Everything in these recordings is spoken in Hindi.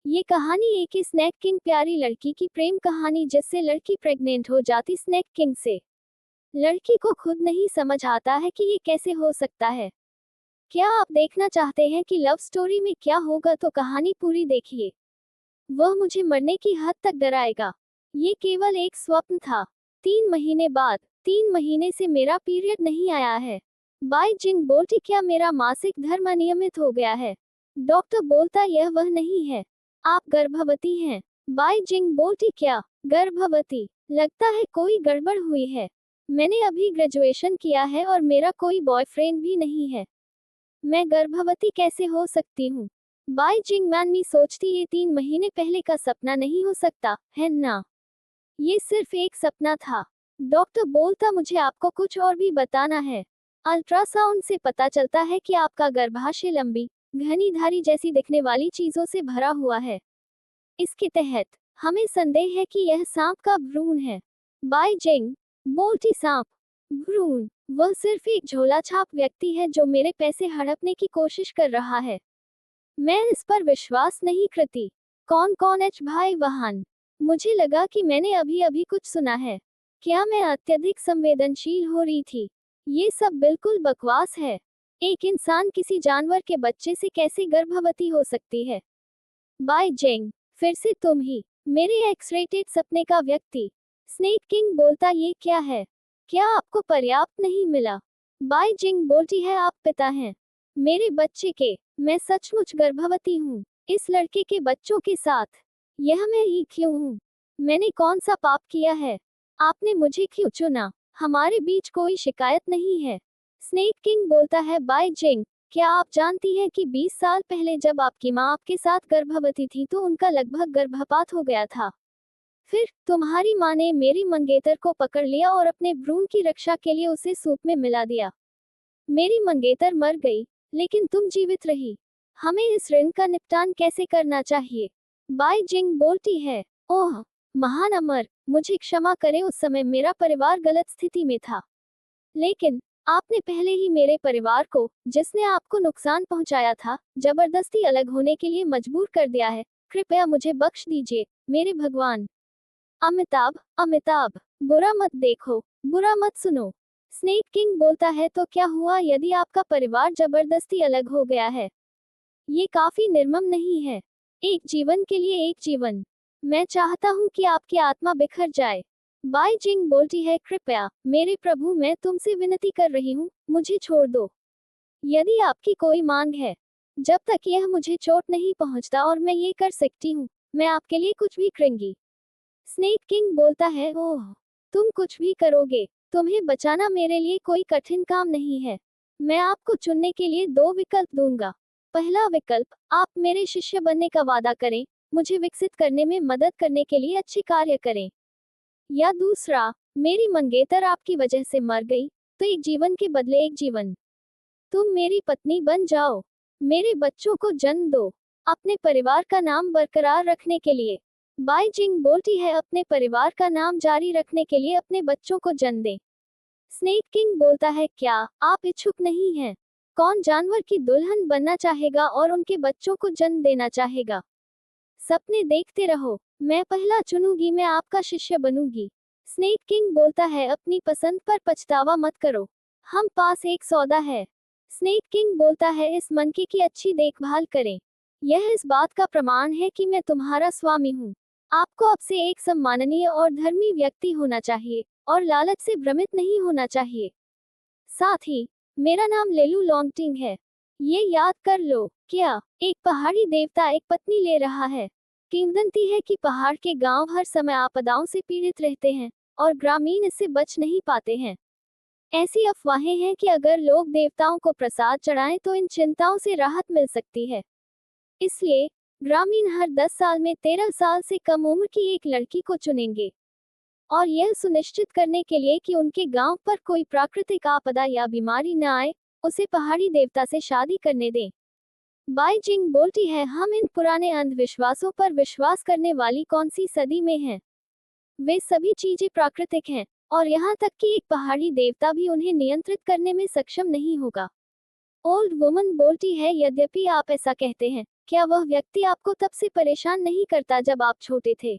ये कहानी एक स्नैक किंग प्यारी लड़की की प्रेम कहानी जिससे लड़की प्रेग्नेंट हो जाती स्नैक किंग से। लड़की को खुद नहीं समझ आता है कि ये कैसे हो सकता है। क्या आप देखना चाहते हैं कि लव स्टोरी में क्या होगा तो कहानी पूरी देखिए। वह मुझे मरने की हद तक डराएगा। ये केवल एक स्वप्न था। 3 महीने बाद, 3 महीने से मेरा पीरियड नहीं आया है। बाई जिंग बोलती क्या मेरा मासिक धर्म अनियमित हो गया है। डॉक्टर बोलता यह वह नहीं है, आप गर्भवती हैं। बाई जिंग बोलती क्या गर्भवती, लगता है कोई गड़बड़ हुई है। मैंने अभी ग्रेजुएशन किया है और मेरा कोई बॉयफ्रेंड भी नहीं है। मैं गर्भवती कैसे हो सकती हूँ। बाई जिंग मैनमी सोचती ये 3 महीने पहले का सपना नहीं हो सकता है ना। ये सिर्फ एक सपना था। डॉक्टर बोलता मुझे आपको कुछ और भी बताना है। अल्ट्रासाउंड से पता चलता है कि आपका गर्भाशय लंबी, घनी धारी जैसी दिखने वाली चीजों से भरा हुआ है। इसके तहत हमें संदेह है कि यह सांप का भ्रूण है। बाई जिंग बोलती सांप, भ्रूण, वह सिर्फ एक झोला छाप व्यक्ति है जो मेरे पैसे हड़पने की कोशिश कर रहा है। मैं इस पर विश्वास नहीं करती। कौन कौन एच भाई वाहन। मुझे लगा कि मैंने अभी अभी कुछ सुना है। क्या मैं अत्यधिक संवेदनशील हो रही थी। ये सब बिल्कुल बकवास है। एक इंसान किसी जानवर के बच्चे से कैसे गर्भवती हो सकती है। बाय जेंग, फिर से तुम ही, मेरे एक्स-रेटेड सपने का व्यक्ति। स्नेक किंग बोलता ये क्या है, क्या आपको पर्याप्त नहीं मिला। बाय जिंग बोलती है आप पिता हैं मेरे बच्चे के। मैं सचमुच गर्भवती हूँ, इस लड़के के बच्चों के साथ। यह मैं ही क्यों हूँ। मैंने कौन सा पाप किया है, आपने मुझे क्यों चुना। हमारे बीच कोई शिकायत नहीं है। स्नेक किंग बोलता है बाय जिंग, क्या आप जानती हैं कि 20 साल पहले जब आपकी माँ आपके साथ गर्भवती थी तो उनका लगभग गर्भपात हो गया था। फिर तुम्हारी माँ ने मेरी मंगेतर को पकड़ लिया और अपने भ्रूण की रक्षा के लिए उसे सूप में मिला दिया। मेरी मंगेतर मर गई, लेकिन तुम जीवित रही। हमें इस ऋण का निपटान कैसे करना चाहिए। बाई जिंग बोलती है, ओह महान अमर, मुझे क्षमा करें, उस समय मेरा परिवार गलत स्थिति में था। लेकिन आपने पहले ही मेरे परिवार को, जिसने आपको नुकसान पहुंचाया था, जबरदस्ती अलग होने के लिए मजबूर कर दिया है। कृपया मुझे बख्श दीजिए मेरे भगवान। अमिताभ, अमिताभ, बुरा मत देखो, बुरा मत सुनो। स्नेक किंग बोलता है तो क्या हुआ यदि आपका परिवार जबरदस्ती अलग हो गया है। ये काफी निर्मम नहीं है। एक जीवन के लिए एक जीवन। मैं चाहता हूँ कि आपकी आत्मा बिखर जाए। बाई जिंग बोलती है कृपया मेरे प्रभु, मैं तुमसे विनती कर रही हूँ, मुझे छोड़ दो। यदि आपकी कोई मांग है, जब तक यह मुझे चोट नहीं पहुंचता और मैं ये कर सकती हूँ, मैं आपके लिए कुछ भी करूंगी। स्नेक किंग बोलता है ओह, तुम कुछ भी करोगे। तुम्हें बचाना मेरे लिए कोई कठिन काम नहीं है। मैं आपको चुनने के लिए 2 विकल्प दूंगा। पहला विकल्प, आप मेरे शिष्य बनने का वादा करें, मुझे विकसित करने में मदद करने के लिए अच्छे कार्य करें। या दूसरा, मेरी मंगेतर आपकी वजह से मर गई, तो एक जीवन के बदले एक जीवन। तुम मेरी पत्नी बन जाओ, मेरे बच्चों को जन्म दो, अपने परिवार का नाम बरकरार रखने के लिए। बाई जिंग बोलती है अपने परिवार का नाम जारी रखने के लिए अपने बच्चों को जन्म दें। स्नेक किंग बोलता है क्या आप इच्छुक नहीं हैं। कौन जानवर की दुल्हन बनना चाहेगा और उनके बच्चों को जन्म देना चाहेगा। सपने देखते रहो, मैं पहला चुनूंगी, मैं आपका शिष्य बनूंगी। स्नेक किंग बोलता है अपनी पसंद पर पछतावा मत करो, हम पास एक सौदा है। स्नेक किंग बोलता है इस मनके की अच्छी देखभाल करें। यह इस बात का प्रमाण है कि मैं तुम्हारा स्वामी हूँ। आपको अब से एक सम्माननीय और धर्मी व्यक्ति होना चाहिए और लालच से भ्रमित नहीं होना चाहिए। साथ ही मेरा नाम लेलू लॉन्गटिंग है, ये याद कर लो। क्या एक पहाड़ी देवता एक पत्नी ले रहा है। किंवदंती है कि पहाड़ के गांव हर समय आपदाओं से पीड़ित रहते हैं और ग्रामीण इससे बच नहीं पाते हैं। ऐसी अफवाहें हैं कि अगर लोग देवताओं को प्रसाद चढ़ाएं तो इन चिंताओं से राहत मिल सकती है। इसलिए ग्रामीण हर 10 साल में 13 साल से कम उम्र की एक लड़की को चुनेंगे और यह सुनिश्चित करने के लिए कि उनके गांव पर कोई प्राकृतिक आपदा या बीमारी न आए, उसे पहाड़ी देवता से शादी करने दें। बाई जिंग बोलती है हम इन पुराने अंधविश्वासों पर विश्वास करने वाली कौन सी सदी में हैं। वे सभी चीजें प्राकृतिक हैं और यहाँ तक कि एक पहाड़ी देवता भी उन्हें नियंत्रित करने में सक्षम नहीं होगा। ओल्ड वुमन बोलती है यद्यपि आप ऐसा कहते हैं, क्या वह व्यक्ति आपको तब से परेशान नहीं करता जब आप छोटे थे?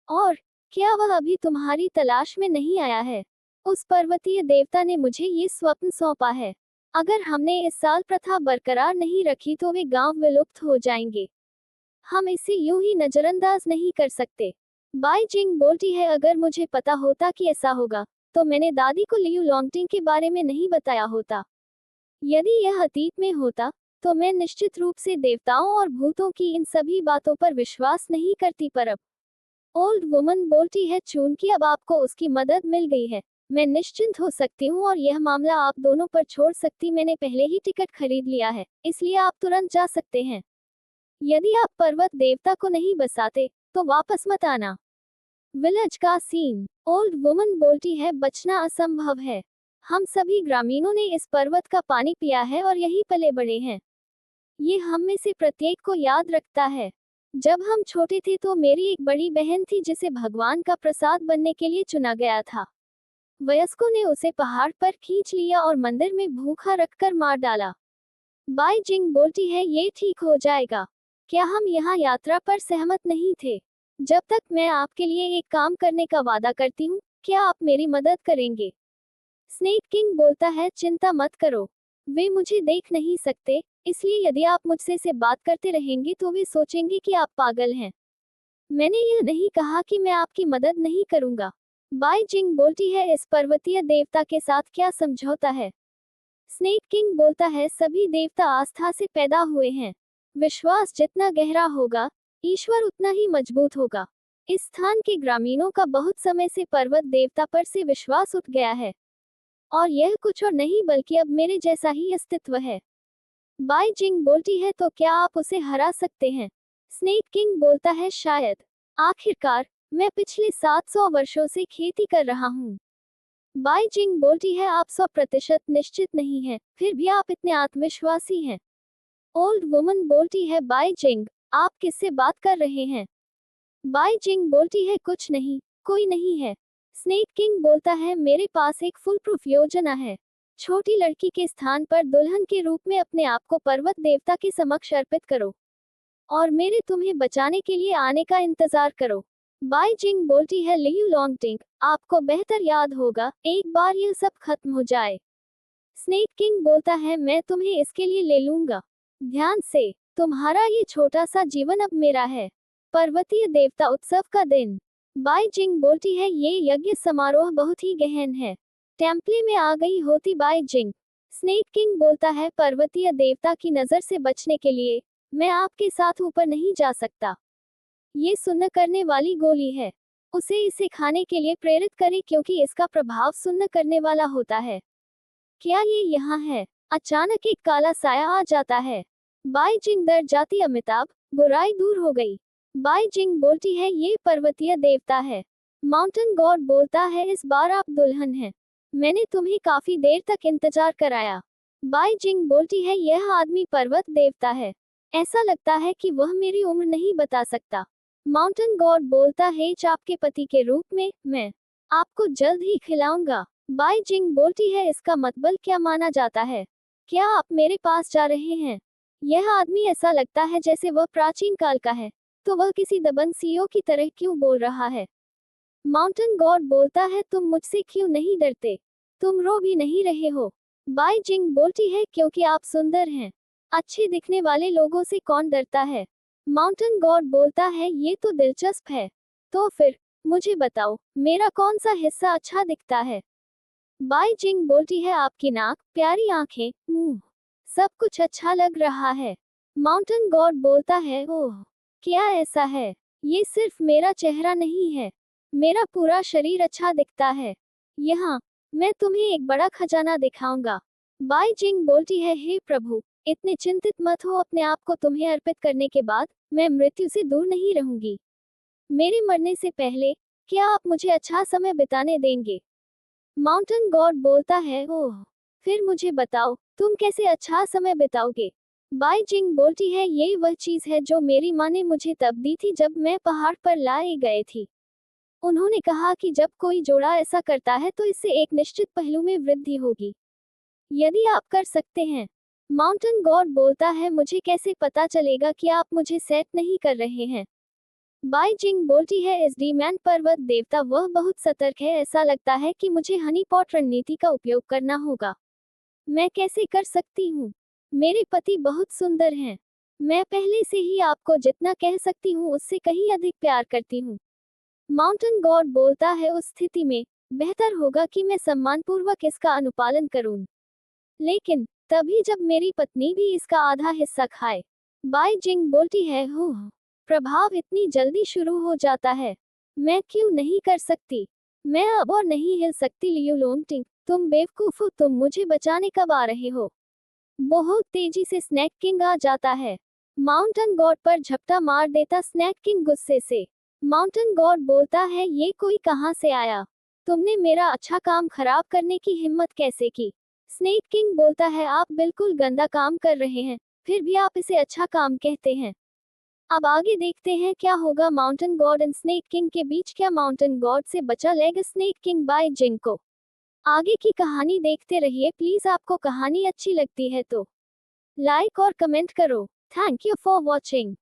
और क्या वह अभी तुम्हारी तलाश में नहीं आया है? उस पर्वतीय देवता ने मुझे ये स्वप्न सौंपा है। अगर हमने इस साल प्रथा बरकरार नहीं रखी तो वे गांव विलुप्त हो जाएंगे। हम इसे यूं ही नजरअंदाज नहीं कर सकते। बाई जिंग बोलती है, अगर मुझे पता होता कि ऐसा होगा, तो मैंने दादी को लियू लॉन्गटिंग के बारे में नहीं बताया होता। यदि यह अतीत में होता, तो मैं निश्चित रूप से देवताओं और भूतों की इन सभी बातों पर विश्वास नहीं करती, पर अब ओल्ड वुमन बोलती है, चूंकि अब आपको उसकी मदद मिल गई है, मैं निश्चिंत हो सकती हूँ और यह मामला आप दोनों पर छोड़ सकती। मैंने पहले ही टिकट खरीद लिया है, इसलिए आप तुरंत जा सकते हैं। यदि आप पर्वत देवता को नहीं बसाते, तो वापस मत आना। विलेज का सीन। ओल्ड वुमन बोलती है, बचना असंभव है। हम सभी ग्रामीणों ने इस पर्वत का पानी पिया है और यही पले बड़े हैं। ये हम में से प्रत्येक को याद रखता है। जब हम छोटे थे तो मेरी एक बड़ी बहन थी जिसे भगवान का प्रसाद बनने के लिए चुना गया था। वयस्कों ने उसे पहाड़ पर खींच लिया और मंदिर में भूखा रखकर मार डाला। बाई जिंग बोलती है, ये ठीक हो जाएगा। क्या हम यहाँ यात्रा पर सहमत नहीं थे? जब तक मैं आपके लिए एक काम करने का वादा करती हूँ, क्या आप मेरी मदद करेंगे? स्नेक किंग बोलता है, चिंता मत करो। वे मुझे देख नहीं सकते, इसलिए यदि आप मुझसे से बात करते रहेंगे तो वे सोचेंगे कि आप पागल हैं। मैंने यह नहीं कहा कि मैं आपकी मदद नहीं करूंगा। बाई जिंग बोलती है, इस पर्वतीय देवता के साथ क्या समझौता है? स्नेक किंग बोलता है, सभी देवता आस्था से पैदा हुए हैं। विश्वास जितना गहरा होगा, ईश्वर उतना ही मजबूत होगा। इस स्थान के ग्रामीणों का बहुत समय से पर्वत देवता पर से विश्वास उठ गया है, और यह कुछ और नहीं बल्कि अब मेरे जैसा ही अस्तित्व है। बाई जिंग बोलती है, तो क्या आप उसे हरा सकते हैं? स्नेक किंग बोलता है, शायद। आखिरकार, मैं पिछले 700 वर्षों से खेती कर रहा हूँ। बाई जिंग बोलती है, आप 100% निश्चित नहीं हैं, फिर भी आप इतने आत्मविश्वासी हैं। ओल्ड वुमन बोलती है, बाई जिंग, आप किससे बात कर रहे हैं? बाई जिंग बोलती है, कुछ नहीं, कोई नहीं है। स्नेक किंग बोलता है, मेरे पास एक फुल प्रूफ योजना है। छोटी लड़की के स्थान पर दुल्हन के रूप में अपने आप को पर्वत देवता के समक्ष अर्पित करो, और मेरे तुम्हें बचाने के लिए आने का इंतजार करो। बाई जिंग बोलती है, लियू लॉन्गटिंग, आपको बेहतर याद होगा, एक बार यह सब खत्म हो जाए। स्नेक किंग बोलता है, मैं तुम्हें इसके लिए ले लूंगा। ध्यान से, तुम्हारा ये छोटा सा जीवन अब मेरा है। पर्वतीय देवता उत्सव का दिन। बाई जिंग बोलती है, ये यज्ञ समारोह बहुत ही गहन है। टेम्पले में आ गई होती बाई जिंग। स्नेक किंग बोलता है, पर्वतीय देवता की नजर से बचने के लिए मैं आपके साथ ऊपर नहीं जा सकता। ये सुन्न करने वाली गोली है। उसे इसे खाने के लिए प्रेरित करें क्योंकि इसका प्रभाव सुन्न करने वाला होता है। क्या ये यहाँ है? अचानक एक काला साया आ जाता है। बाई जिंग डर जाती, अमिताभ, बुराई दूर हो गई। बाई जिंग बोलती है, ये पर्वतीय देवता है। माउंटेन गॉड बोलता है, इस बार आप दुल्हन हैं। मैंने तुम्हें काफी देर तक इंतजार कराया। बाई जिंग बोलती है, यह आदमी पर्वत देवता है। ऐसा लगता है कि वह मेरी उम्र नहीं बता सकता। माउंटेन गॉड बोलता है, आपके पति के रूप में मैं आपको जल्द ही खिलाऊंगा। बाई जिंग बोलती है, इसका मतलब क्या माना जाता है? क्या आप मेरे पास जा रहे हैं? यह आदमी ऐसा लगता है जैसे वह प्राचीन काल का है, तो वह किसी दबंग सीईओ की तरह क्यों बोल रहा है? माउंटेन गॉड बोलता है, तुम मुझसे क्यों नहीं डरते? तुम रो भी नहीं रहे हो। बाई जिंग बोलती है, क्योंकि आप सुंदर हैं। अच्छे दिखने वाले लोगों से कौन डरता है? माउंटेन गॉड बोलता है, ये तो दिलचस्प है। तो फिर मुझे बताओ, मेरा कौन सा हिस्सा अच्छा दिखता है? बाई जिंग बोलती है, आपकी नाक, प्यारी आंखें, मुंह, सब कुछ अच्छा लग रहा है। माउंटेन गॉड बोलता है, ओह, क्या ऐसा है? ये सिर्फ मेरा चेहरा नहीं है, मेरा पूरा शरीर अच्छा दिखता है। यहाँ, मैं तुम्हें एक बड़ा खजाना दिखाऊंगा। बाई जिंग बोलती है, हे प्रभु, इतने चिंतित मत हो, अपने आप को तुम्हें अर्पित करने के बाद मैं मृत्यु से दूर नहीं रहूंगी। मेरे मरने से पहले क्या आप मुझे अच्छा समय बिताने देंगे? माउंटेन गॉड बोलता है, ओह, फिर मुझे बताओ, तुम कैसे अच्छा समय बिताओगे? बाई जिंग बोलती है, ये वह चीज है जो मेरी माँ ने मुझे तब दी थी जब मैं पहाड़ पर लाए गए थी। उन्होंने कहा कि जब कोई जोड़ा ऐसा करता है तो इससे एक निश्चित पहलू में वृद्धि होगी। यदि आप कर सकते हैं, माउंटेन गॉड बोलता है, मुझे कैसे पता चलेगा कि आप मुझे सेट नहीं कर रहे हैं। बाई जिंग बोलती है, इस डीमैन पर्वत देवता वह बहुत सतर्क है, ऐसा लगता है कि मुझे हनी पॉट रणनीति का उपयोग करना होगा। मैं कैसे कर सकती हूँ? मेरे पति बहुत सुंदर हैं। मैं पहले से ही आपको जितना कह सकती हूँ उससे कहीं अधिक प्यार करती हूँ। माउंटेन गॉड बोलता है, उस स्थिति में बेहतर होगा कि मैं सम्मानपूर्वक इसका अनुपालन करूं। लेकिन तभी जब मेरी पत्नी भी इसका आधा हिस्सा खाए। बाई जिंग बोलती है, हो प्रभाव इतनी जल्दी शुरू हो जाता है। मैं क्यों नहीं कर सकती? मैं अब और नहीं हिल सकती। लियू लोंगटिंग, तुम बेवकूफ हो, तुम मुझे बचाने कब आ रहे हो? बहुत तेजी से स्नैक किंग आ जाता है। माउंटेन गॉड पर झपटा मार देता स्नैक किंग गुस्से से। माउंटेन गॉड बोलता है, ये कोई कहां से आया? तुमने मेरा अच्छा काम खराब करने की हिम्मत कैसे की? स्नेक किंग बोलता है, आप बिल्कुल गंदा काम कर रहे हैं, फिर भी आप इसे अच्छा काम कहते हैं। अब आगे देखते हैं क्या होगा mountain God and snake king के बीच। क्या माउंटेन गॉड से बचा लेगा स्नेक किंग बाय जिंग को? आगे की कहानी देखते रहिए। प्लीज आपको कहानी अच्छी लगती है तो लाइक और कमेंट करो। Thank you for watching.